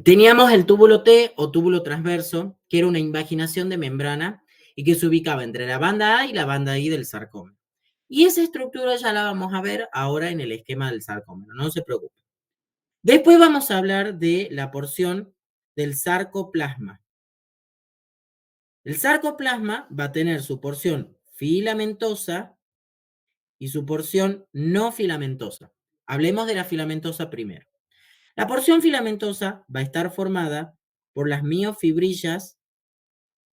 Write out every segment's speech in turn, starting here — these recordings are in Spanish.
Teníamos el túbulo T o túbulo transverso, que era una invaginación de membrana y que se ubicaba entre la banda A y la banda I del sarcómero. Y esa estructura ya la vamos a ver ahora en el esquema del sarcómero, no se preocupe. Después vamos a hablar de la porción del sarcoplasma. El sarcoplasma va a tener su porción filamentosa y su porción no filamentosa. Hablemos de la filamentosa primero. La porción filamentosa va a estar formada por las miofibrillas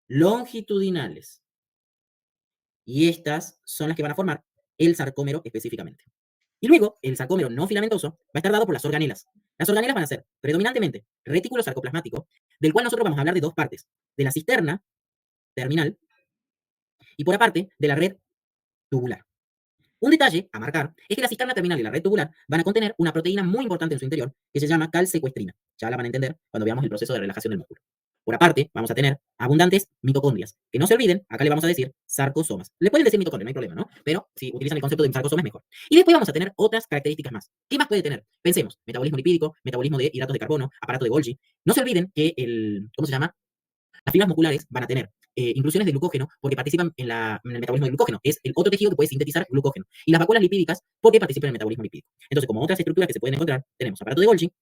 longitudinales y estas son las que van a formar el sarcómero específicamente. Y luego, el sarcómero no filamentoso va a estar dado por las organelas. Las organelas van a ser predominantemente retículo sarcoplasmático, del cual nosotros vamos a hablar de dos partes, de la cisterna terminal y por aparte de la red tubular. Un detalle a marcar es que la cisterna terminal y la red tubular van a contener una proteína muy importante en su interior que se llama calsecuestrina. Ya la van a entender cuando veamos el proceso de relajación del músculo. Por aparte, vamos a tener abundantes mitocondrias. Que no se olviden, acá le vamos a decir sarcosomas. Le pueden decir mitocondria, no hay problema, ¿no? Pero si utilizan el concepto de un sarcosoma es mejor. Y después vamos a tener otras características más. ¿Qué más puede tener? Pensemos, metabolismo lipídico, metabolismo de hidratos de carbono, aparato de Golgi. No se olviden que ¿cómo se llama? Las fibras musculares van a tener inclusiones de glucógeno porque participan en el metabolismo del glucógeno. Es el otro tejido que puede sintetizar glucógeno. Y las vacuolas lipídicas porque participan en el metabolismo lipídico. Entonces, como otras estructuras que se pueden encontrar, tenemos aparato de Golgi,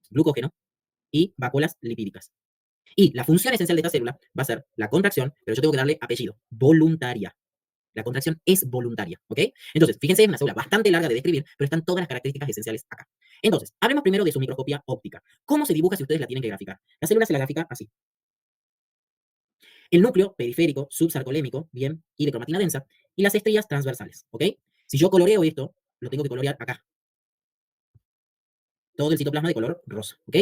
glucógeno y vacuolas lipídicas. Y la función esencial de esta célula va a ser la contracción, pero yo tengo que darle apellido, voluntaria. La contracción es voluntaria, ¿ok? Entonces, fíjense, es una célula bastante larga de describir, pero están todas las características esenciales acá. Entonces, hablemos primero de su microscopía óptica. ¿Cómo se dibuja si ustedes la tienen que graficar? La célula se la grafica así. El núcleo periférico subsarcolémico, bien, y de cromatina densa, y las estrías transversales, ¿ok? Si yo coloreo esto, lo tengo que colorear acá. Todo el citoplasma de color rosa, ¿ok?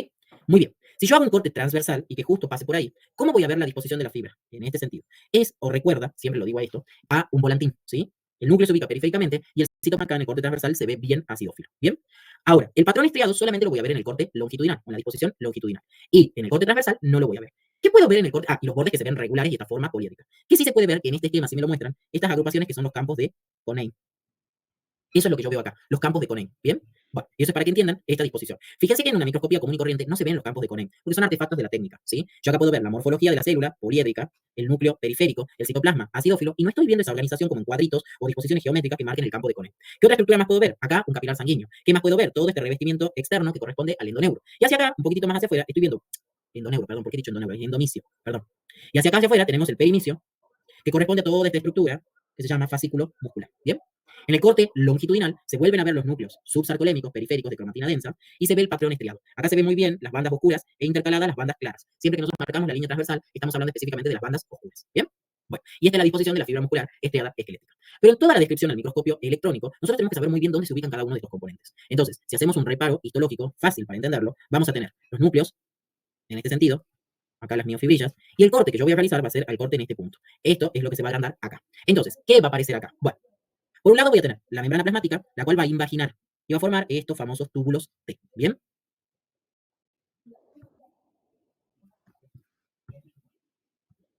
Muy bien. Si yo hago un corte transversal y que justo pase por ahí, ¿cómo voy a ver la disposición de la fibra? En este sentido. Es, o recuerda, siempre lo digo a esto, a un volantín, ¿sí? El núcleo se ubica periféricamente y el citoplasma acá en el corte transversal se ve bien acidófilo, ¿bien? Ahora, el patrón estriado solamente lo voy a ver en el corte longitudinal, en la disposición longitudinal. Y en el corte transversal no lo voy a ver. ¿Qué puedo ver en el corte? Ah, y los bordes que se ven regulares y esta forma poliédrica. ¿Qué sí se puede ver que en este esquema, si me lo muestran, estas agrupaciones que son los campos de Conen. Eso es lo que yo veo acá, los campos de Conen, ¿bien? Bueno, y eso es para que entiendan esta disposición. Fíjense que en una microscopía común y corriente no se ven los campos de Conen, porque son artefactos de la técnica, ¿sí? Yo acá puedo ver la morfología de la célula poliédrica, el núcleo periférico, el citoplasma acidófilo, y no estoy viendo esa organización como en cuadritos o disposiciones geométricas que marquen el campo de Conen. ¿Qué otra estructura más puedo ver? Acá, un capilar sanguíneo. ¿Qué más puedo ver? Todo este revestimiento externo que corresponde al endoneuro. Y hacia acá, un poquitito más hacia afuera, estoy viendo endoneuro, perdón, ¿por qué he dicho endoneuro? Es endomicio, perdón. Y hacia acá hacia afuera tenemos el perimicio, que corresponde a toda esta estructura que se llama fascículo muscular, ¿bien? En el corte longitudinal se vuelven a ver los núcleos subsarcolémicos periféricos de cromatina densa y se ve el patrón estriado. Acá se ve muy bien las bandas oscuras e intercaladas las bandas claras. Siempre que nosotros marcamos la línea transversal, estamos hablando específicamente de las bandas oscuras. ¿Bien? Bueno, y esta es la disposición de la fibra muscular estriada esquelética. Pero en toda la descripción del microscopio electrónico, nosotros tenemos que saber muy bien dónde se ubican cada uno de estos componentes. Entonces, si hacemos un reparo histológico fácil para entenderlo, vamos a tener los núcleos, en este sentido, acá las miofibrillas, y el corte que yo voy a realizar va a ser el corte en este punto. Esto es lo que se va a agrandar acá. Entonces, ¿qué va a aparecer acá? Bueno, por un lado voy a tener la membrana plasmática, la cual va a invaginar y va a formar estos famosos túbulos T. ¿Bien?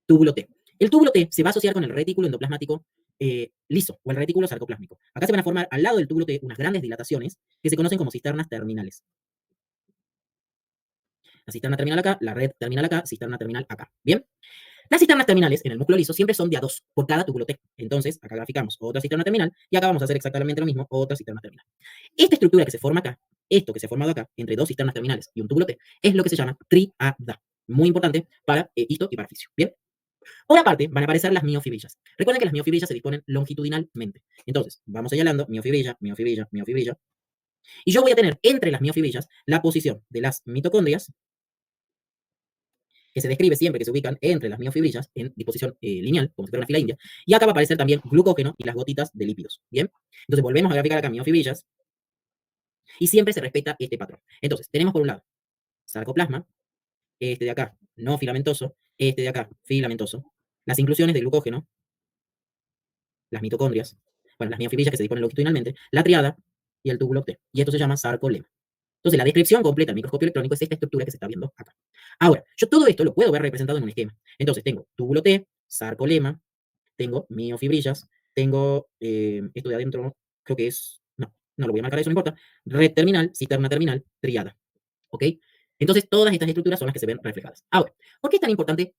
Túbulo T. El túbulo T se va a asociar con el retículo endoplasmático liso o el retículo sarcoplásmico. Acá se van a formar al lado del túbulo T unas grandes dilataciones que se conocen como cisternas terminales. La cisterna terminal acá, la red terminal acá, cisterna terminal acá. ¿Bien? Las cisternas terminales en el músculo liso siempre son de a dos por cada túbulo T. Entonces, acá graficamos otra cisterna terminal y acá vamos a hacer exactamente lo mismo, otra cisterna terminal. Esta estructura que se forma acá, esto que se ha formado acá, entre dos cisternas terminales y un túbulo T, es lo que se llama triada. Muy importante para histo y para fisio. Bien. Por aparte, van a aparecer las miofibrillas. Recuerden que las miofibrillas se disponen longitudinalmente. Entonces, vamos señalando miofibrilla, miofibrilla, miofibrilla. Y yo voy a tener entre las miofibrillas la posición de las mitocondrias, que se describe siempre que se ubican entre las miofibrillas en disposición lineal, como si fuera una fila india. Y acá va a aparecer también glucógeno y las gotitas de lípidos. Bien. Entonces, volvemos a graficar acá miofibrillas y siempre se respeta este patrón. Entonces, tenemos por un lado sarcoplasma, este de acá no filamentoso, este de acá filamentoso, las inclusiones de glucógeno, las mitocondrias, bueno, las miofibrillas que se disponen longitudinalmente, la triada y el túbulo T. Y esto se llama sarcolema. Entonces, la descripción completa del microscopio electrónico es esta estructura que se está viendo acá. Ahora, yo todo esto lo puedo ver representado en un esquema. Entonces, tengo túbulo T, sarcolema, tengo miofibrillas, tengo esto de adentro, creo que es, no lo voy a marcar, eso no importa, red terminal, cisterna terminal, triada. ¿Ok? Entonces, todas estas estructuras son las que se ven reflejadas. Ahora, ¿por qué es tan importante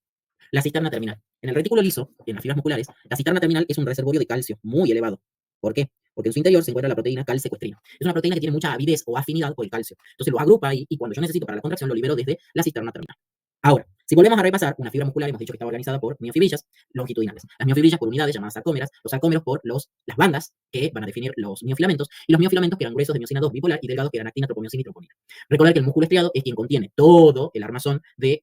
la cisterna terminal? En el retículo liso, en las fibras musculares, la cisterna terminal es un reservorio de calcio muy elevado. ¿Por qué? Porque en su interior se encuentra la proteína calsecuestrina. Es una proteína que tiene mucha avidez o afinidad por el calcio. Entonces lo agrupa ahí y cuando yo necesito para la contracción lo libero desde la cisterna terminal. Ahora, si volvemos a repasar, una fibra muscular hemos dicho que estaba organizada por miofibrillas longitudinales. Las miofibrillas por unidades llamadas sarcómeras, los sarcómeros por las bandas que van a definir los miofilamentos y los miofilamentos que eran gruesos de miosina 2 bipolar y delgados que eran actina, tropomiosina y troponina. Recordar que el músculo estriado es quien contiene todo el armazón de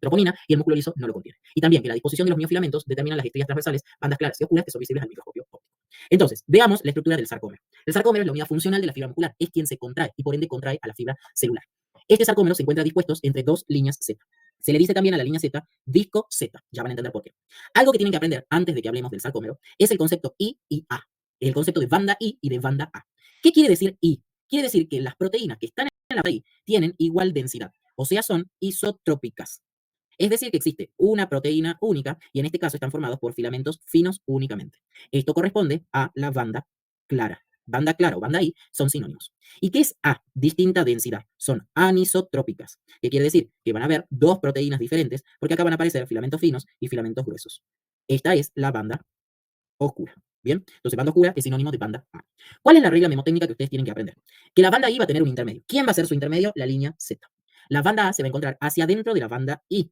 troponina y el músculo liso no lo contiene. Y también que la disposición de los miofilamentos determina las estrías transversales, bandas claras y oscuras que son visibles al microscopio óptico. Entonces, veamos la estructura del sarcómero. El sarcómero es la unidad funcional de la fibra muscular, es quien se contrae y por ende contrae a la fibra celular. Este sarcómero se encuentra dispuesto entre dos líneas Z. Se le dice también a la línea Z disco Z, ya van a entender por qué. Algo que tienen que aprender antes de que hablemos del sarcómero es el concepto I y A, el concepto de banda I y de banda A. ¿Qué quiere decir I? Quiere decir que las proteínas que están en la banda I tienen igual densidad, o sea, son isotrópicas. Es decir, que existe una proteína única y en este caso están formados por filamentos finos únicamente. Esto corresponde a la banda clara. Banda clara o banda I son sinónimos. ¿Y qué es A? Distinta densidad. Son anisotrópicas. ¿Qué quiere decir? Que van a haber dos proteínas diferentes porque acá van a aparecer filamentos finos y filamentos gruesos. Esta es la banda oscura. Bien, entonces banda oscura es sinónimo de banda A. ¿Cuál es la regla memotécnica que ustedes tienen que aprender? Que la banda I va a tener un intermedio. ¿Quién va a ser su intermedio? La línea Z. La banda A se va a encontrar hacia adentro de la banda I.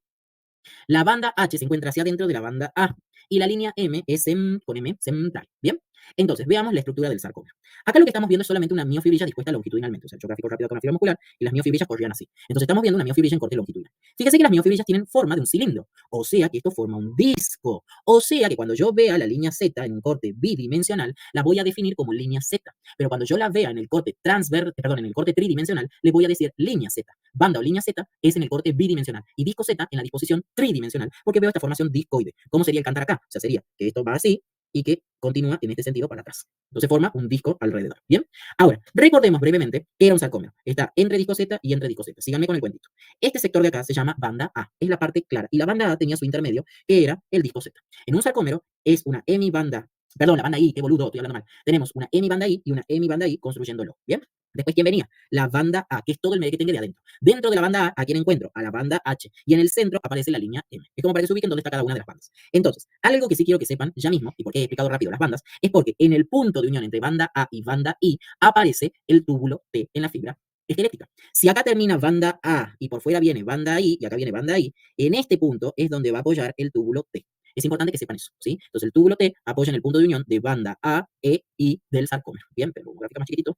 La banda H se encuentra hacia adentro de la banda A y la línea M es con M central. ¿Bien? Entonces, veamos la estructura del sarcómero. Acá lo que estamos viendo es solamente una miofibrilla dispuesta longitudinalmente. O sea, yo gráfico rápido con la fibra muscular y las miofibrillas corrían así. Entonces, estamos viendo una miofibrilla en corte longitudinal. Fíjese que las miofibrillas tienen forma de un cilindro. O sea, que esto forma un disco. O sea, que cuando yo vea la línea Z en un corte bidimensional, la voy a definir como línea Z. Pero cuando yo la vea en el corte en el corte tridimensional, le voy a decir línea Z. Banda o línea Z es en el corte bidimensional y disco Z en la disposición tridimensional, porque veo esta formación discoide. ¿Cómo sería el cantar acá? O sea, sería que esto va así y que continúa en este sentido para atrás. Entonces forma un disco alrededor. ¿Bien? Ahora, recordemos brevemente que era un sarcómero. Está entre disco Z y entre disco Z. Síganme con el cuentito. Este sector de acá se llama banda A. Es la parte clara. Y la banda A tenía su intermedio, que era el disco Z. En un sarcómero es una hemibanda. Perdón, la banda I, qué boludo, estoy hablando mal. Tenemos una hemibanda I y una hemibanda I construyéndolo. ¿Bien? Después, ¿quién venía? La banda A, que es todo el medio que tenga de adentro. Dentro de la banda A quién encuentro? A la banda H. Y en el centro aparece la línea M. Es como para que se ubiquen dónde está cada una de las bandas. Entonces, algo que sí quiero que sepan ya mismo, y porque he explicado rápido las bandas, es porque en el punto de unión entre banda A y banda I aparece el túbulo T en la fibra esquelética. Si acá termina banda A y por fuera viene banda I y acá viene banda I, en este punto es donde va a apoyar el túbulo T. Es importante que sepan eso, ¿sí? Entonces el túbulo T apoya en el punto de unión de banda A, E, I del sarcómero. Bien, pero un gráfico más chiquitito.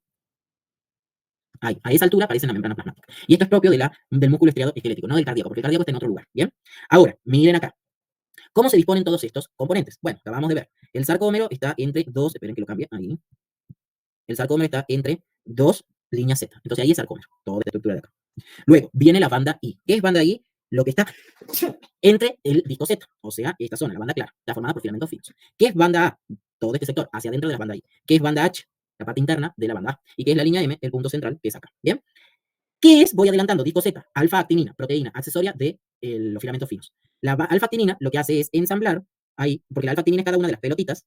Ahí, a esa altura aparece en la membrana plasmática. Y esto es propio del músculo estriado esquelético, no del cardíaco, porque el cardíaco está en otro lugar. Bien. Ahora, miren acá. ¿Cómo se disponen todos estos componentes? Bueno, acabamos de ver. El sarcómero está entre dos, esperen que lo cambie, ahí. El sarcómero está entre dos líneas Z. Entonces ahí es sarcómero, toda esta estructura de acá. Luego viene la banda I. ¿Qué es banda I? Lo que está entre el disco Z, o sea, esta zona, la banda clara, está formada por filamentos finos. ¿Qué es banda A? Todo este sector, hacia adentro de la banda I. ¿Qué es banda H? La parte interna de la banda A. ¿Y qué es la línea M? El punto central, que es acá. ¿Bien? ¿Qué es? Voy adelantando, disco Z, alfa-actinina, proteína accesoria de los filamentos finos. La alfa-actinina lo que hace es ensamblar ahí, porque la alfa-actinina es cada una de las pelotitas,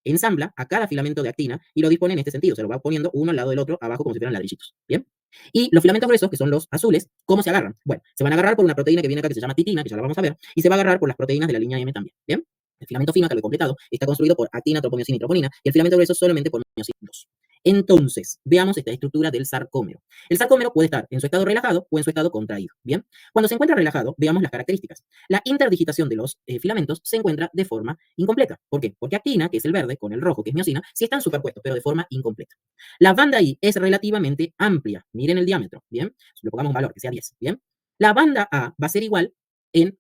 ensambla a cada filamento de actina y lo dispone en este sentido, se lo va poniendo uno al lado del otro abajo como si fueran ladrillitos. ¿Bien? Y los filamentos gruesos, que son los azules, ¿cómo se agarran? Bueno, se van a agarrar por una proteína que viene acá que se llama titina, que ya la vamos a ver, y se va a agarrar por las proteínas de la línea M también. ¿Bien? El filamento fino, acá lo he completado, está construido por actina, tropomiosina y troponina, y el filamento grueso solamente por miosina 2. Entonces, veamos esta estructura del sarcómero. El sarcómero puede estar en su estado relajado o en su estado contraído. Bien, cuando se encuentra relajado, veamos las características. La interdigitación de los filamentos se encuentra de forma incompleta. ¿Por qué? Porque actina, que es el verde, con el rojo, que es miosina, sí están superpuestos, pero de forma incompleta. La banda I es relativamente amplia. Miren el diámetro. Bien, le pongamos un valor que sea 10. Bien, la banda A va a ser igual en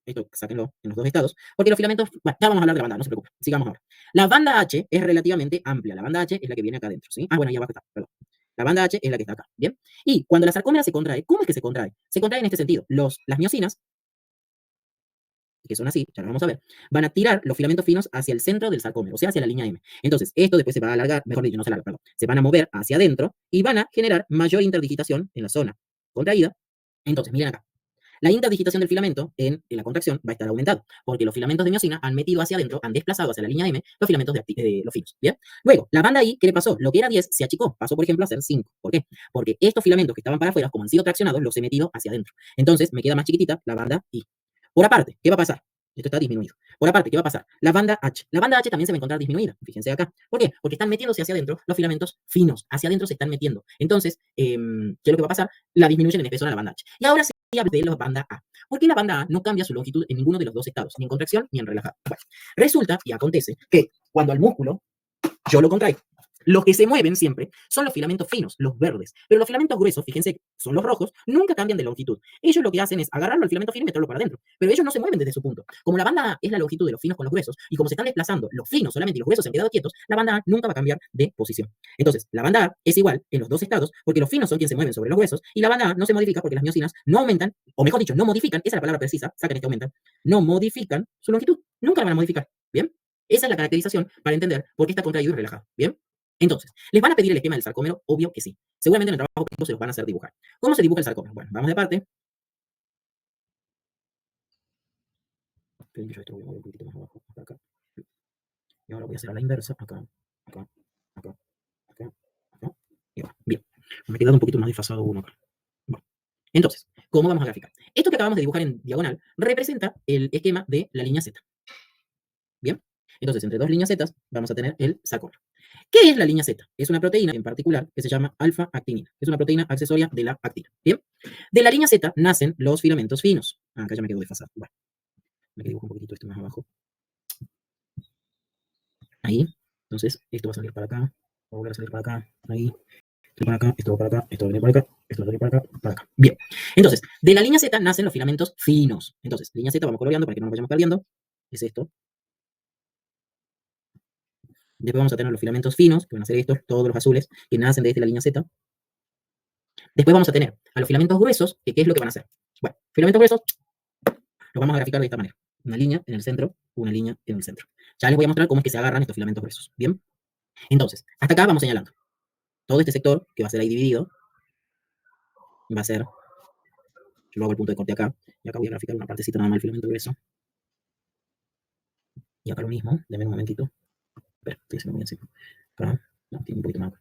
esto sáquenlo en los dos estados, porque los filamentos, bueno, ya vamos a hablar de la banda, no se preocupen, sigamos ahora. La banda H es relativamente amplia, la banda H es la que viene acá adentro, ¿sí? Ah, bueno, ahí abajo está, perdón. La banda H es la que está acá, ¿bien? Y cuando la sarcómera se contrae, ¿cómo es que se contrae? Se contrae en este sentido. Las miosinas, que son así, ya lo vamos a ver, van a tirar los filamentos finos hacia el centro del sarcómero, o sea, hacia la línea M. Entonces, esto después se va a alargar, mejor dicho, no se alarga, perdón, se van a mover hacia adentro y van a generar mayor interdigitación en la zona contraída. Entonces, miren acá. la interdigitación del filamento en la contracción va a estar aumentado, porque los filamentos de miosina han metido hacia adentro, han desplazado hacia la línea M los filamentos de los finos, ¿bien? Luego, la banda I, ¿qué le pasó? Lo que era 10 se achicó, pasó, por ejemplo, a ser 5. ¿Por qué? Porque estos filamentos que estaban para afuera, como han sido traccionados, los he metido hacia adentro. Entonces, me queda más chiquitita la banda I. Por aparte, ¿qué va a pasar? Esto está disminuido. Por aparte, ¿qué va a pasar? La banda H. La banda H también se va a encontrar disminuida. Fíjense acá. ¿Por qué? Porque están metiéndose hacia adentro los filamentos finos. Hacia adentro se están metiendo. Entonces, ¿qué es lo que va a pasar? La disminuyen en espesor a la banda H. Y ahora sí hablo de la banda A. ¿Por qué la banda A no cambia su longitud en ninguno de los dos estados? Ni en contracción ni en relajado. Bueno, resulta y acontece que cuando al músculo yo lo contraigo, los que se mueven siempre son los filamentos finos, los verdes. Pero los filamentos gruesos, fíjense, son los rojos, nunca cambian de longitud. Ellos lo que hacen es agarrarlo al filamento fino y meterlo para adentro. Pero ellos no se mueven desde su punto. Como la banda A es la longitud de los finos con los gruesos, y como se están desplazando los finos solamente y los gruesos se han quedado quietos, la banda A nunca va a cambiar de posición. Entonces, la banda A es igual en los dos estados, porque los finos son quienes se mueven sobre los gruesos, y la banda A no se modifica porque las miosinas no aumentan, o mejor dicho, no modifican, esa es la palabra precisa, sacan este aumentan, no modifican su longitud. Nunca la van a modificar. ¿Bien? Esa es la caracterización para entender por qué está contraído y relajado. ¿Bien? Entonces, ¿les van a pedir el esquema del sarcómero? Obvio que sí. Seguramente en el trabajo práctico se los van a hacer dibujar. ¿Cómo se dibuja el sarcómero? Bueno, vamos de parte. Esperen que yo esto voy a mover un poquito más abajo, acá. Y ahora voy a hacer a la inversa, acá, acá, acá, acá, acá. Y ahora, bien. Me ha quedado un poquito más desfasado uno acá. Bueno, entonces, ¿cómo vamos a graficar? Esto que acabamos de dibujar en diagonal representa el esquema de la línea Z. ¿Bien? Entonces, entre dos líneas Z vamos a tener el sarcómero. ¿Qué es la línea Z? Es una proteína en particular que se llama alfa-actinina. Es una proteína accesoria de la actina. ¿Bien? De la línea Z nacen los filamentos finos. Acá ya me quedo desfasado. Bueno, me dibujo un poquitito esto más abajo. Ahí. Entonces, esto va a salir para acá. Va a volver a salir para acá. Ahí. Esto para acá, esto va para acá, esto va a venir para acá, esto va a venir para acá, para acá. Bien. Entonces, de la línea Z nacen los filamentos finos. Entonces, línea Z vamos coloreando para que no nos vayamos perdiendo. Es esto. Después vamos a tener los filamentos finos, que van a ser estos, todos los azules, que nacen desde la línea Z. Después vamos a tener a los filamentos gruesos, que ¿qué es lo que van a hacer? Bueno, filamentos gruesos los vamos a graficar de esta manera. Una línea en el centro, una línea en el centro. Ya les voy a mostrar cómo es que se agarran estos filamentos gruesos. Bien. Entonces, hasta acá vamos señalando. Todo este sector, que va a ser ahí dividido, va a ser, yo lo hago el punto de corte acá, y acá voy a graficar una partecita nada más del filamento grueso. Y acá lo mismo, denme un momentito. Espera, estoy haciendo muy encima. Acá, no, tiene un poquito más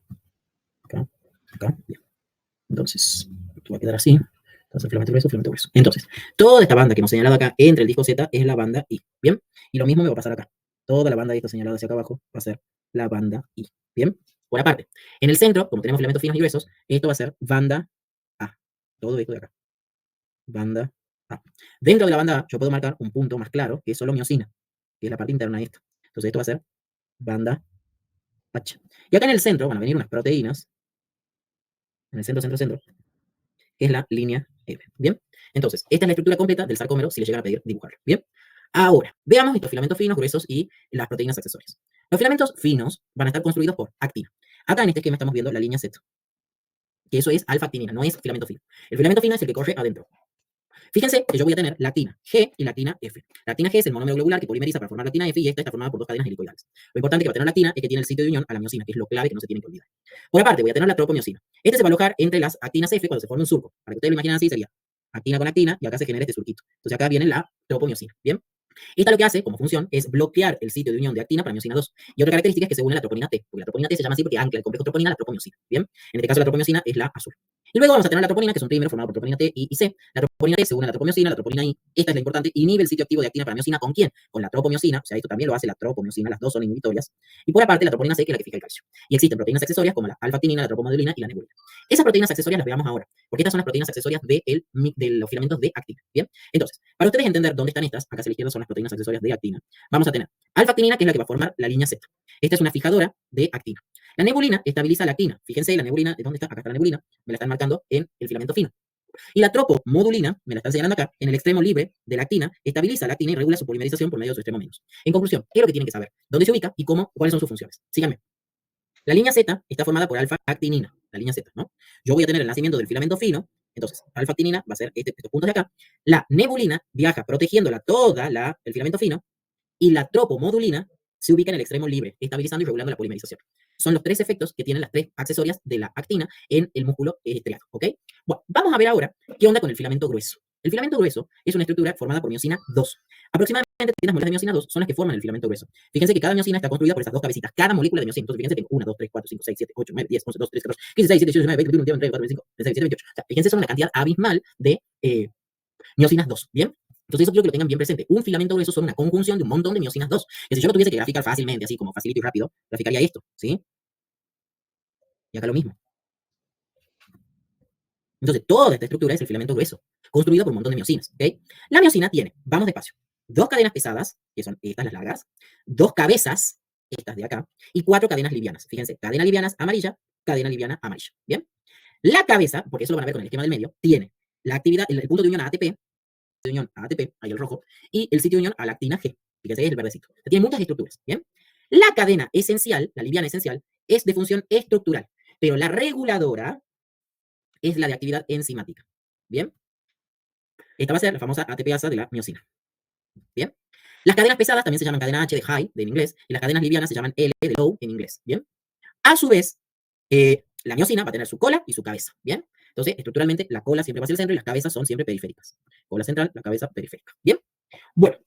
acá, acá, bien. Entonces, esto va a quedar así. Entonces, filamento grueso, filamento grueso. Entonces, toda esta banda que hemos señalado acá entre el disco Z es la banda I. ¿Bien? Y lo mismo me va a pasar acá. Toda la banda de esta señalada hacia acá abajo va a ser la banda I. ¿Bien? Por aparte, en el centro, como tenemos filamentos finos y gruesos, esto va a ser banda A. Todo esto de acá. Banda A. Dentro de la banda A, yo puedo marcar un punto más claro, que es solo miosina, que es la parte interna de esto. Entonces, esto va a ser banda H. Y acá en el centro van a venir unas proteínas, en el centro, centro, centro, que es la línea M. ¿Bien? Entonces, esta es la estructura completa del sarcómero si le llegan a pedir dibujarlo. ¿Bien? Ahora, veamos estos filamentos finos, gruesos y las proteínas accesorias. Los filamentos finos van a estar construidos por actina. Acá en este esquema estamos viendo la línea Z, que eso es alfa-actinina, no es filamento fino. El filamento fino es el que corre adentro. Fíjense que yo voy a tener lactina G y lactina F. Lactina G es el monómero globular que polimeriza para formar lactina F y esta está formada por dos cadenas helicoidales. Lo importante que va a tener lactina es que tiene el sitio de unión a la miosina, que es lo clave que no se tiene que olvidar. Por aparte, voy a tener la tropomiosina. Este se va a alojar entre las actinas F cuando se forme un surco. Para que ustedes lo imaginen así, sería actina con actina y acá se genera este surquito. Entonces acá viene la tropomiosina. ¿Bien? Esta lo que hace, como función, es bloquear el sitio de unión de actina para miosina 2. Y otra característica es que se une a la troponina T, porque la troponina T se llama así porque ancla el complejo troponina a la tropomiosina. ¿Bien? En este caso la tropomiosina es la azul. Y luego vamos a tener la troponina, que es un trímero formado por troponina T y C. La troponina T se une a la tropomiosina, la troponina I, esta es la importante, inhibe el sitio activo de actina para miosina. ¿Con quién? Con la tropomiosina, o sea, esto también lo hace la tropomiosina, las dos son inhibitorias. Y por aparte, la troponina C, que es la que fija el calcio. Y existen proteínas accesorias como la alfa-actinina, la tropomodulina y la nebulina. Esas proteínas accesorias las veamos ahora, porque estas son las proteínas accesorias de los filamentos de actina. ¿Bien? Entonces, para ustedes entender dónde están estas, acá a la izquierda son las proteínas accesorias de actina. Vamos a tener alfa-actinina, que es la que va a formar la línea Z. Esta es una fijadora de actina. La nebulina estabiliza la actina. Fíjense, la nebulina, ¿de dónde está? Acá está la nebulina. Me la están marcando en el filamento fino. Y la tropomodulina, me la están señalando acá, en el extremo libre de la actina, estabiliza la actina y regula su polimerización por medio de su extremo menos. En conclusión, ¿qué es lo que tienen que saber? ¿Dónde se ubica y cuáles son sus funciones? Síganme. La línea Z está formada por alfa-actinina, la línea Z, ¿no? Yo voy a tener el nacimiento del filamento fino, entonces alfa-actinina va a ser estos puntos de acá. La nebulina viaja protegiéndola el filamento fino, y la tropomodulina se ubica en el extremo libre, estabilizando y regulando la polimerización. Son los tres efectos que tienen las tres accesorias de la actina en el músculo estriado, ¿ok? Bueno, vamos a ver ahora qué onda con el filamento grueso. El filamento grueso es una estructura formada por miosina 2. Aproximadamente 300 moléculas de miosina 2 son las que forman el filamento grueso. Fíjense que cada miosina está construida por esas dos cabecitas, cada molécula de miosina. Entonces, fíjense que tengo 1, 2, 3, 4, 5, 6, 7, 8, 9, 10, 11, 12, 13, 14, 15, 16, 17, 18, 19, 20, 21, 22, 23, 24, 25, 26, 27, 28. O sea, fíjense, son una cantidad abismal de miosinas 2, ¿bien? Entonces eso quiero que lo tengan bien presente. Un filamento grueso son una conjunción de un montón de miosinas 2. Que si yo lo tuviese que graficar fácilmente, así como facilito y rápido, graficaría esto, ¿sí? Y acá lo mismo. Entonces, toda esta estructura es el filamento grueso, construido por un montón de miosinas, ¿ok? La miosina tiene, vamos despacio, dos cadenas pesadas, que son estas las largas, dos cabezas, estas de acá, y cuatro cadenas livianas. Fíjense, cadena livianas amarilla, cadena liviana amarilla, ¿bien? La cabeza, porque eso lo van a ver con el esquema del medio, tiene la actividad, el punto de unión a ATP, de unión a ATP, ahí el rojo, y el sitio de unión a lactina G. Fíjense, es el verdecito. O sea, tiene muchas estructuras, ¿bien? La cadena esencial, la liviana esencial, es de función estructural, pero la reguladora es la de actividad enzimática, ¿bien? Esta va a ser la famosa ATPasa de la miosina, ¿bien? Las cadenas pesadas también se llaman cadena H de high, de en inglés, y las cadenas livianas se llaman L de low en inglés, ¿bien? A su vez, la miosina va a tener su cola y su cabeza, ¿bien? Entonces, estructuralmente, la cola siempre va hacia el centro y las cabezas son siempre periféricas. Cola central, la cabeza periférica, ¿bien? Bueno,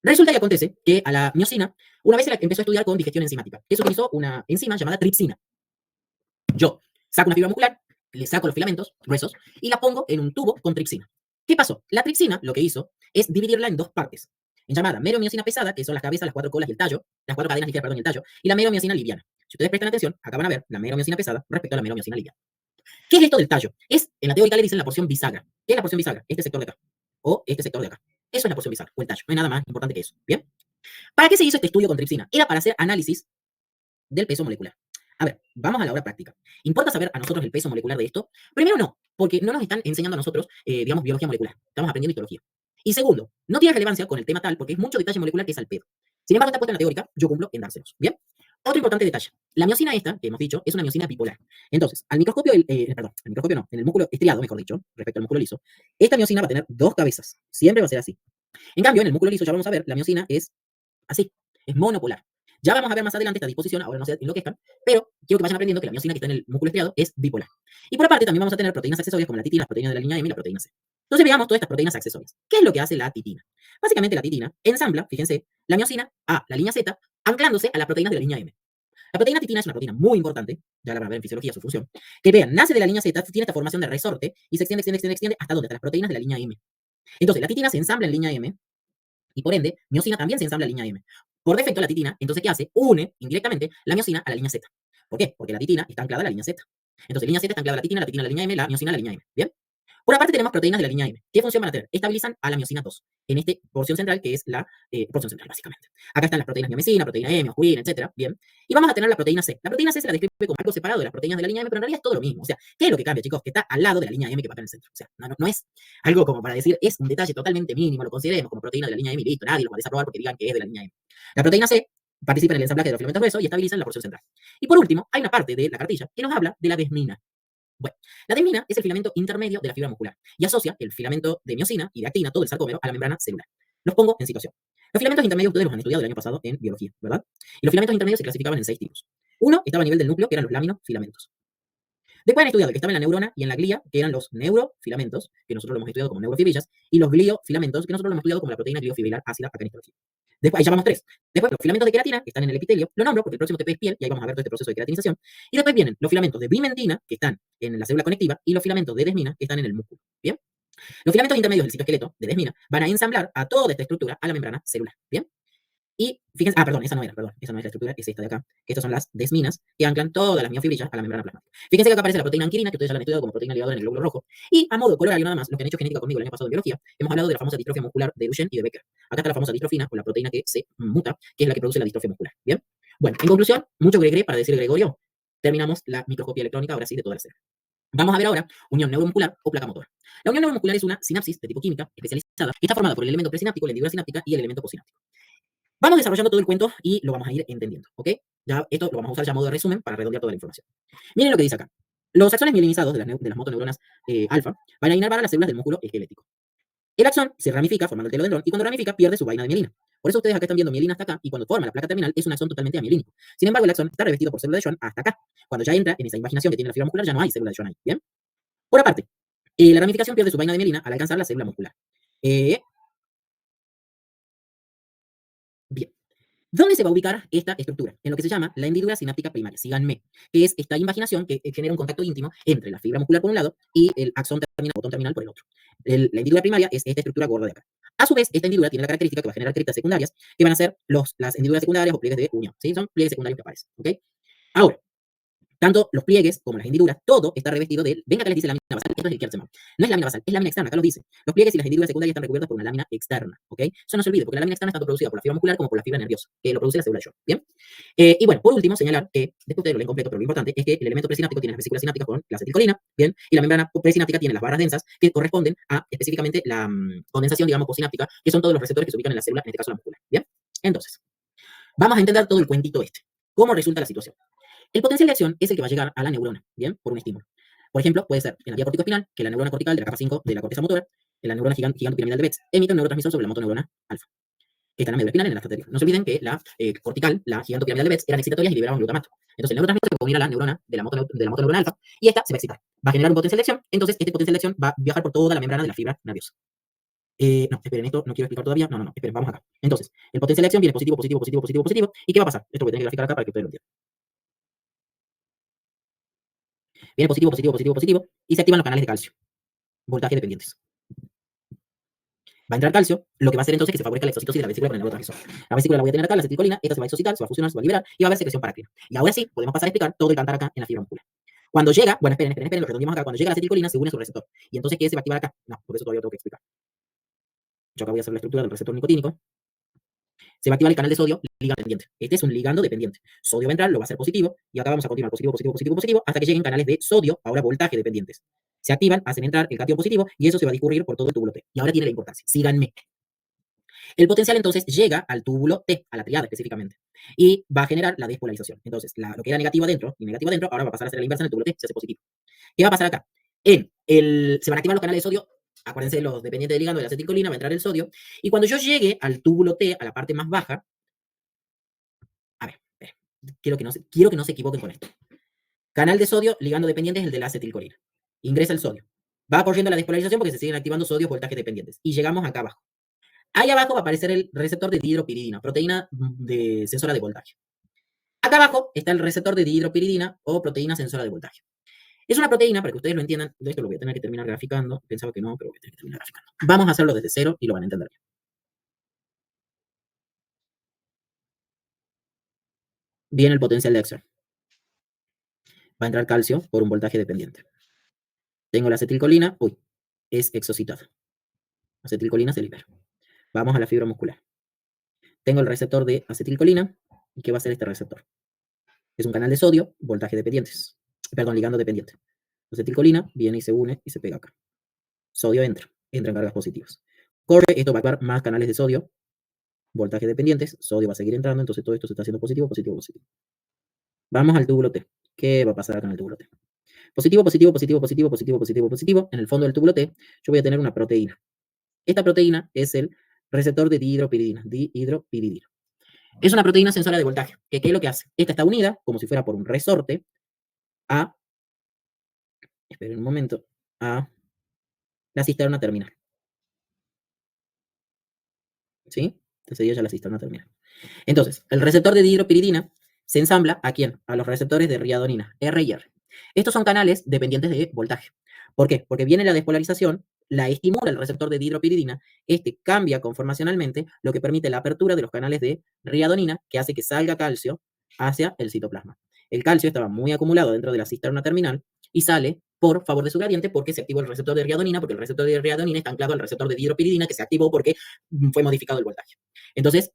resulta y acontece que a la miosina, una vez se la empezó a estudiar con digestión enzimática, que se utilizó una enzima llamada tripsina. Yo saco una fibra muscular, le saco los filamentos gruesos y la pongo en un tubo con tripsina. ¿Qué pasó? La tripsina lo que hizo es dividirla en dos partes, en llamada meromiosina pesada, que son las cabezas, las cuatro colas y el tallo, las cuatro cadenas ligeras, perdón, y el tallo, y la meromiosina liviana. Si ustedes prestan atención, acá van a ver la meromiosina pesada respecto a la meromiosina liviana. ¿Qué es esto del tallo? Es, en la teórica le dicen la porción bisagra. ¿Qué es la porción bisagra? Este sector de acá. O este sector de acá. Eso es la porción bisagra, o el tallo. No hay nada más importante que eso. ¿Bien? ¿Para qué se hizo este estudio con tripsina? Era para hacer análisis del peso molecular. A ver, vamos a la hora práctica. ¿Importa saber a nosotros el peso molecular de esto? Primero, no, porque no nos están enseñando a nosotros, digamos, biología molecular. Estamos aprendiendo histología. Y segundo, no tiene relevancia con el tema tal, porque es mucho detalle molecular que es al pedo. Sin embargo, está puesta en la teórica, yo cumplo en dárselos. ¿Bien? Otro importante detalle. La miosina esta, que hemos dicho, es una miosina bipolar. Entonces, al microscopio, perdón, al microscopio no, en el músculo estriado, mejor dicho, respecto al músculo liso, esta miosina va a tener dos cabezas. Siempre va a ser así. En cambio, en el músculo liso ya vamos a ver, la miosina es así, es monopolar. Ya vamos a ver más adelante esta disposición, ahora no se enloquezcan, pero quiero que vayan aprendiendo que la miosina que está en el músculo estriado es bipolar. Y por aparte también vamos a tener proteínas accesorias como la titina, las proteínas de la línea M y la proteína C. Entonces veamos todas estas proteínas accesorias. ¿Qué es lo que hace la titina? Básicamente la titina ensambla, fíjense, la miosina a la línea Z, anclándose a las proteínas de la línea M. La proteína titina es una proteína muy importante, ya la van a ver en fisiología su función, que vean, nace de la línea Z, tiene esta formación de resorte y se extiende hasta donde, hasta las proteínas de la línea M. Entonces la titina se ensambla en línea M y por ende, miosina también se ensambla en línea M. Por defecto, la titina, entonces, ¿qué hace? Une indirectamente la miosina a la línea Z. ¿Por qué? Porque la titina está anclada a la línea Z. Entonces, línea Z está anclada a la titina a la línea M, la miosina a la línea M. ¿Bien? Por aparte tenemos proteínas de la línea M. ¿Qué función van a tener? Estabilizan a la miosina 2 en esta porción central que es la porción central, básicamente. Acá están las proteínas miomesina, proteína E, miosquina, etcétera. Bien. Y vamos a tener la proteína C. La proteína C se la describe como algo separado de las proteínas de la línea M, pero en realidad es todo lo mismo. O sea, ¿qué es lo que cambia, chicos? Que está al lado de la línea M que va acá en el centro. O sea, no es algo como para decir, es un detalle totalmente mínimo, lo consideremos como proteína de la línea M y listo, nadie lo va a desaprobar porque digan que es de la línea M. La proteína C participa en el ensamblaje de los filamentos gruesos y estabiliza en la porción central. Y por último, hay una parte de la cartilla que nos habla de la desmina. Bueno, la desmina es el filamento intermedio de la fibra muscular y asocia el filamento de miosina y de actina, todo el sarcómero, a la membrana celular. Los pongo en situación. Los filamentos intermedios ustedes los han estudiado el año pasado en biología, ¿verdad? Y los filamentos intermedios se clasificaban en 6 tipos. Uno estaba a nivel del núcleo, que eran los laminofilamentos. Después han estudiado el que estaba en la neurona y en la glía, que eran los neurofilamentos, que nosotros lo hemos estudiado como neurofibrillas, y los gliofilamentos, que nosotros lo hemos estudiado como la proteína gliofibrilar ácida acá en histología. Después, ahí llamamos 3. Después, los filamentos de queratina, que están en el epitelio, lo nombro porque el próximo TP es piel, y ahí vamos a ver todo este proceso de queratinización. Y después vienen los filamentos de bimentina, que están en la célula conectiva, y los filamentos de desmina, que están en el músculo. ¿Bien? Los filamentos intermedios del citoesqueleto, de desmina, van a ensamblar a toda esta estructura a la membrana celular. ¿Bien? Y fíjense, perdón, esa no es la estructura, es esta de acá, que estas son las desminas que anclan todas las miofibrillas a la membrana plasmática. Fíjense que acá aparece la proteína anquilina, que ustedes ya la han estudiado como proteína ligadora en el glóbulo rojo, y a modo colorario nada más, los que han hecho genética conmigo el año pasado en biología, hemos hablado de la famosa distrofia muscular de Duchenne y de Becker. Acá está la famosa distrofina, o la proteína que se muta, que es la que produce la distrofia muscular. ¿Bien? Bueno, en conclusión, mucho gregre para decir Gregorio, terminamos la microscopía electrónica, ahora sí, de toda la serie. Vamos a ver ahora unión neuromuscular o placa motora. La unión neuromuscular es una sinapsis de tipo química especializada que está formada por el elemento presináptico, la hendidura sináptica y el elemento posináptico. Vamos desarrollando todo el cuento y lo vamos a ir entendiendo, ¿ok? Ya esto lo vamos a usar ya a modo de resumen para redondear toda la información. Miren lo que dice acá. Los axones mielinizados de las motoneuronas alfa van a inervar a las células del músculo esquelético. El axón se ramifica formando el telodendrón y cuando ramifica pierde su vaina de mielina. Por eso ustedes acá están viendo mielina hasta acá y cuando forma la placa terminal es un axón totalmente amielínico. Sin embargo, el axón está revestido por células de Schwann hasta acá. Cuando ya entra en esa invaginación que tiene la fibra muscular ya no hay células de Schwann ahí, ¿bien? Por aparte, La ramificación pierde su vaina de mielina al alcanzar la célula muscular. Eh, bien. ¿Dónde se va a ubicar esta estructura? En lo que se llama la hendidura sináptica primaria. Síganme. Que es esta invaginación que genera un contacto íntimo entre la fibra muscular por un lado y el axón terminal, botón terminal por el otro. La hendidura primaria es esta estructura gorda de acá. A su vez, esta hendidura tiene la característica que va a generar criptas secundarias, que van a ser las hendiduras secundarias o pliegues de unión. ¿Sí? Son pliegues secundarios que aparecen. ¿Ok? Ahora, tanto los pliegues como las hendiduras, todo está revestido de, venga acá les dice lámina basal, esto es el Kertzmann. No es lámina basal, es lámina externa, acá lo dice. Los pliegues y las hendiduras secundarias están recubiertas por una lámina externa, ¿ok? Eso no se olvide, porque la lámina externa está tanto producida por la fibra muscular como por la fibra nerviosa, que lo produce la célula de Schwann, ¿bien? Y bueno, por último, señalar que, después de lo incompleto, pero lo importante es que el elemento presináptico tiene las vesículas sinápticas con la acetilcolina, ¿bien? Y la membrana presináptica tiene las barras densas que corresponden a específicamente la condensación, digamos, posináptica, que son todos los receptores que se ubican en la célula, en este caso la muscular, ¿bien? Entonces, vamos a entender todo el cuentito este. ¿Cómo resulta la situación? El potencial de acción es el que va a llegar a la neurona, ¿bien? Por un estímulo. Por ejemplo, puede ser en la vía corticoespinal, que la neurona cortical de la capa 5 de la corteza motora, la neurona gigantopiramidal de Betz, emite un neurotransmisor sobre la motoneurona alfa, que está en la médula espinal en el arterio. No se olviden que la cortical, la gigantopiramidal de Betz, eran excitatorias y liberaban glutamato. Entonces el neurotransmisor se va a unir a la neurona de la motoneurona alfa y esta se va a excitar. Va a generar un potencial de acción, entonces este potencial de acción va a viajar por toda la membrana de la fibra nerviosa. No, esperen, esto no quiero explicar todavía. No, esperen, vamos acá. Entonces, el potencial de acción viene positivo, positivo, positivo, positivo, positivo. ¿Y qué va a pasar? Esto voy a tener que graficar acá para que ustedes lo entiendan. Viene positivo, positivo, positivo, positivo, y se activan los canales de calcio, voltaje dependientes. Va a entrar calcio, lo que va a hacer entonces que se favorezca la exocitosis de la vesícula con el neurotransmisor. La vesícula la voy a tener acá, la acetilcolina, esta se va a exocitar, se va a fusionar, se va a liberar, y va a haber secreción parácrina. Y ahora sí, podemos pasar a explicar todo el cantar acá en la fibra muscular. Cuando llega, bueno, esperen, lo redondeamos acá, cuando llega la acetilcolina se une a su receptor. ¿Y entonces qué se va a activar acá? No, por eso todavía lo tengo que explicar. Yo acá voy a hacer la estructura del receptor nicotínico. Se va a activar el canal de sodio ligando dependiente. Este es un ligando dependiente. Sodio va a entrar, lo va a hacer positivo, y acá vamos a continuar positivo, positivo, positivo, positivo, hasta que lleguen canales de sodio, ahora voltaje dependientes. Se activan, hacen entrar el cation positivo, y eso se va a discurrir por todo el túbulo T. Y ahora tiene la importancia. Síganme. El potencial entonces llega al túbulo T, a la triada específicamente, y va a generar la despolarización. Entonces, lo que era negativo adentro y negativo adentro, ahora va a pasar a ser la inversa en el túbulo T, se hace positivo. ¿Qué va a pasar acá? Se van a activar los canales de sodio, acuérdense, los dependientes del ligando de la acetilcolina, va a entrar el sodio, y cuando yo llegue al túbulo T, a la parte más baja, a ver, quiero que no se equivoquen con esto. Canal de sodio, ligando dependiente es el de la acetilcolina. Ingresa el sodio. Va corriendo la despolarización porque se siguen activando sodios voltajes dependientes. Y llegamos acá abajo. Ahí abajo va a aparecer el receptor de dihidropiridina, proteína sensora de voltaje. Acá abajo está el receptor de dihidropiridina o proteína sensora de voltaje. Es una proteína, para que ustedes lo entiendan, de esto lo voy a tener que terminar graficando. Pensaba que no, pero voy a tener que terminar graficando. Vamos a hacerlo desde cero y lo van a entender bien. Viene el potencial de acción. Va a entrar calcio por un voltaje dependiente. Tengo la acetilcolina, es exocitada. Acetilcolina se libera. Vamos a la fibra muscular. Tengo el receptor de acetilcolina. ¿Y qué va a hacer este receptor? Es un canal de sodio, voltaje dependientes. Perdón, ligando dependiente. Acetilcolina viene y se une y se pega acá. Sodio entra en cargas positivas. Corre, esto va a activar más canales de sodio, voltaje dependientes, sodio va a seguir entrando, entonces todo esto se está haciendo positivo, positivo, positivo. Vamos al túbulo T. ¿Qué va a pasar acá en el túbulo T? Positivo, positivo, positivo, positivo, positivo, positivo, positivo. En el fondo del túbulo T, yo voy a tener una proteína. Esta proteína es el receptor de dihidropiridina. Dihidropiridina. Es una proteína sensora de voltaje. ¿Qué es lo que hace? Esta está unida, como si fuera por un resorte, a, esperen un momento, a la cisterna terminal. ¿Sí? Entonces ya la cisterna terminal. Entonces, el receptor de dihidropiridina se ensambla ¿a quién? A los receptores de riadonina, R y R. Estos son canales dependientes de voltaje. ¿Por qué? Porque viene la despolarización, la estimula el receptor de dihidropiridina, este cambia conformacionalmente, lo que permite la apertura de los canales de riadonina, que hace que salga calcio hacia el citoplasma. El calcio estaba muy acumulado dentro de la cisterna terminal y sale por favor de su gradiente porque se activó el receptor de riadonina, porque el receptor de riadonina está anclado al receptor de dihidropiridina que se activó porque fue modificado el voltaje. Entonces,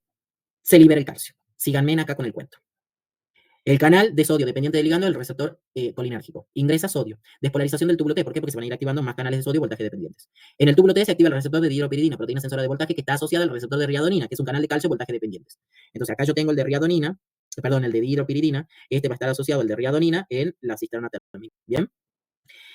se libera el calcio. Síganme acá con el cuento. El canal de sodio dependiente del ligando del receptor colinérgico. Ingresa sodio. Despolarización del túbulo T. ¿Por qué? Porque se van a ir activando más canales de sodio voltaje dependientes. En el túbulo T se activa el receptor de dihidropiridina, proteína sensora de voltaje, que está asociada al receptor de riadonina, que es un canal de calcio voltaje dependientes. Entonces acá yo tengo el de riadonina, perdón, el de dihidropiridina. Este va a estar asociado al de riadonina en la cisterna terminal. Bien.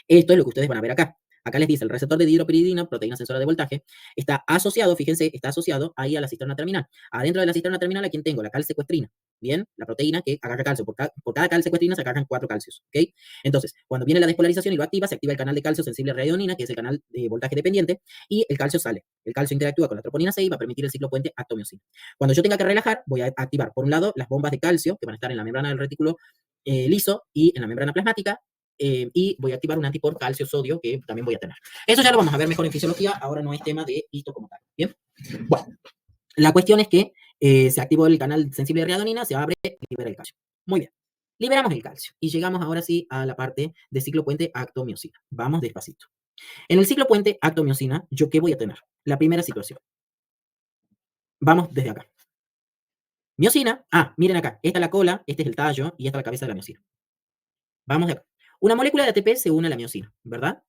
Esto es lo que ustedes van a ver acá. Acá les dice, el receptor de dihidropiridina, proteína sensora de voltaje, está asociado, fíjense, está asociado ahí a la cisterna terminal. Adentro de la cisterna terminal, ¿a quién tengo? La calsecuestrina. Bien, la proteína que agarra calcio. Por cada calsecuestrina se agarran 4 calcios. ¿Ok? Entonces, cuando viene la despolarización y lo activa, se activa el canal de calcio sensible a radionina, que es el canal de voltaje dependiente, y el calcio sale. El calcio interactúa con la troponina 6 y va a permitir el ciclo puente actomiosina. Cuando yo tenga que relajar, voy a activar, por un lado, las bombas de calcio, que van a estar en la membrana del retículo liso y en la membrana plasmática, y voy a activar un antipor calcio-sodio que también voy a tener. Eso ya lo vamos a ver mejor en fisiología, ahora no es tema de esto como tal. Bien, bueno, la cuestión es que se activó el canal sensible de radionina, se abre y libera el calcio. Muy bien, liberamos el calcio y llegamos ahora sí a la parte de ciclo puente actomiosina. Vamos despacito. En el ciclo puente actomiosina, ¿yo qué voy a tener? La primera situación. Vamos desde acá. Miosina, miren acá, esta es la cola, este es el tallo y esta es la cabeza de la miosina. Vamos de acá. Una molécula de ATP se une a la miosina, ¿verdad?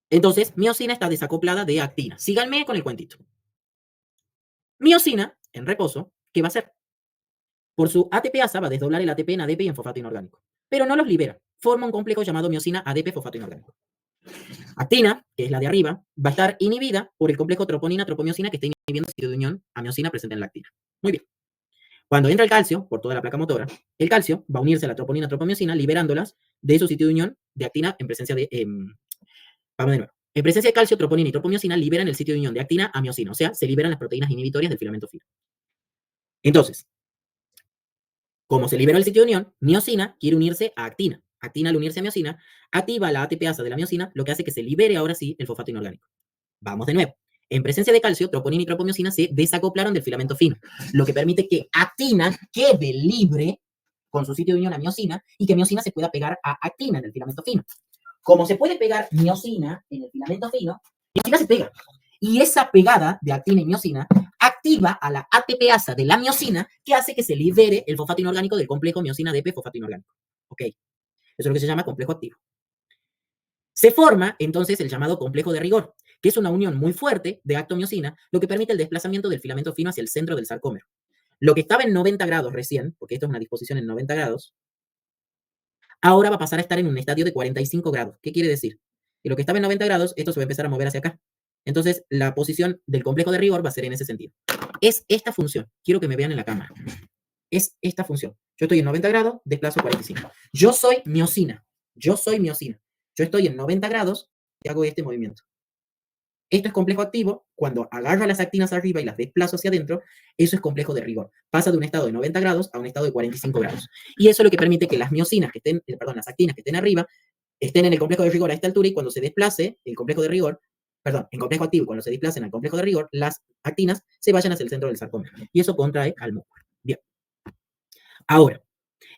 Entonces, miosina está desacoplada de actina. Síganme con el cuentito. Miosina, en reposo, ¿qué va a hacer? Por su ATPasa va a desdoblar el ATP en ADP y en fosfato inorgánico. Pero no los libera. Forma un complejo llamado miosina ADP fosfato inorgánico. Actina, que es la de arriba, va a estar inhibida por el complejo troponina-tropomiosina que está inhibiendo el sitio de unión a miosina presente en la actina. Muy bien. Cuando entra el calcio, por toda la placa motora, el calcio va a unirse a la troponina-tropomiosina, liberándolas de su sitio de unión de actina en presencia de... vamos de nuevo. En presencia de calcio, troponina y tropomiosina liberan el sitio de unión de actina a miosina, o sea, se liberan las proteínas inhibitorias del filamento fino. Entonces, como se liberó el sitio de unión, miosina quiere unirse a actina. Actina, al unirse a miosina, activa la ATPasa de la miosina, lo que hace que se libere ahora sí el fosfato inorgánico. Vamos de nuevo. En presencia de calcio, troponina y tropomiosina se desacoplaron del filamento fino, lo que permite que actina quede libre con su sitio de unión a miosina y que miosina se pueda pegar a actina en el filamento fino. Como se puede pegar miosina en el filamento fino, miosina se pega. Y esa pegada de actina y miosina activa a la ATPasa de la miosina que hace que se libere el fosfato inorgánico del complejo miosina-ADP fosfato inorgánico. ¿Ok? Eso es lo que se llama complejo activo. Se forma entonces el llamado complejo de rigor, que es una unión muy fuerte de actomiosina, lo que permite el desplazamiento del filamento fino hacia el centro del sarcómero. Lo que estaba en 90 grados recién, porque esto es una disposición en 90 grados, ahora va a pasar a estar en un estadio de 45 grados. ¿Qué quiere decir? Que lo que estaba en 90 grados, esto se va a empezar a mover hacia acá. Entonces, la posición del complejo de rigor va a ser en ese sentido. Es esta función. Quiero que me vean en la cámara. Es esta función. Yo estoy en 90 grados, desplazo 45. Yo soy miosina. Yo soy miosina. Yo estoy en 90 grados y hago este movimiento. Esto es complejo activo. Cuando agarro las actinas arriba y las desplazo hacia adentro, eso es complejo de rigor. Pasa de un estado de 90 grados a un estado de 45 grados. Y eso es lo que permite que las miosinas que estén, las actinas que estén arriba, estén en el complejo de rigor a esta altura y cuando se desplace el complejo de rigor, en complejo activo, cuando se desplacen al complejo de rigor, las actinas se vayan hacia el centro del sarcómero. Y eso contrae al músculo. Bien. Ahora,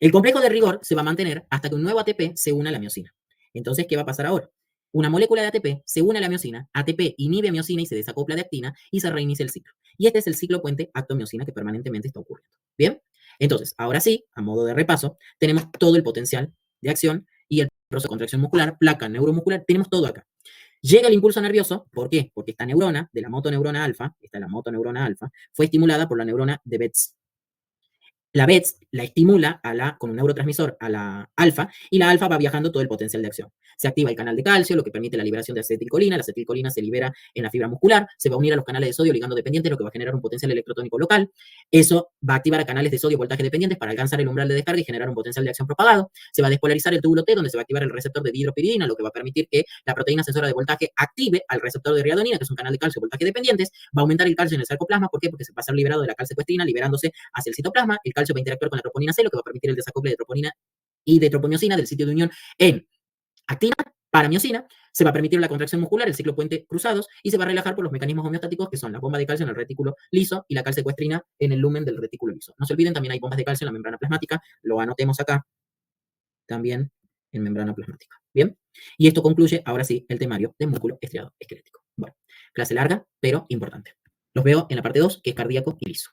el complejo de rigor se va a mantener hasta que un nuevo ATP se una a la miosina. Entonces, ¿qué va a pasar ahora? Una molécula de ATP se une a la miosina, ATP inhibe a miosina y se desacopla de actina y se reinicia el ciclo. Y este es el ciclo puente actomiosina que permanentemente está ocurriendo. Bien, entonces, ahora sí, a modo de repaso, tenemos todo el potencial de acción y el proceso de contracción muscular, placa neuromuscular, tenemos todo acá. Llega el impulso nervioso, ¿por qué? Porque esta neurona, de la motoneurona alfa, esta es la motoneurona alfa, fue estimulada por la neurona de Betz. La BETS la estimula con un neurotransmisor a la alfa y la alfa va viajando todo el potencial de acción. Se activa el canal de calcio, lo que permite la liberación de acetilcolina. La acetilcolina se libera en la fibra muscular, se va a unir a los canales de sodio ligando dependientes, lo que va a generar un potencial electrotónico local. Eso va a activar a canales de sodio voltaje dependientes para alcanzar el umbral de descarga y generar un potencial de acción propagado. Se va a despolarizar el túbulo T, donde se va a activar el receptor de dihidropiridina, lo que va a permitir que la proteína sensora de voltaje active al receptor de riadonina, que es un canal de calcio voltaje dependientes. Va a aumentar el calcio en el sarcoplasma. ¿Por qué? Porque se va a ser liberado de la calcecuestrina, liberándose hacia el citoplasma. El calcio va a interactuar con la troponina C, lo que va a permitir el desacople de troponina y de tropomiosina del sitio de unión en actina para miosina. Se va a permitir la contracción muscular, el ciclo puente cruzados, y se va a relajar por los mecanismos homeostáticos que son la bomba de calcio en el retículo liso y la calcecuestrina en el lumen del retículo liso. No se olviden, también hay bombas de calcio en la membrana plasmática, lo anotemos acá, también en membrana plasmática. Bien, y esto concluye ahora sí el temario de músculo estriado esquelético. Bueno, clase larga, pero importante. Los veo en la parte 2, que es cardíaco y liso.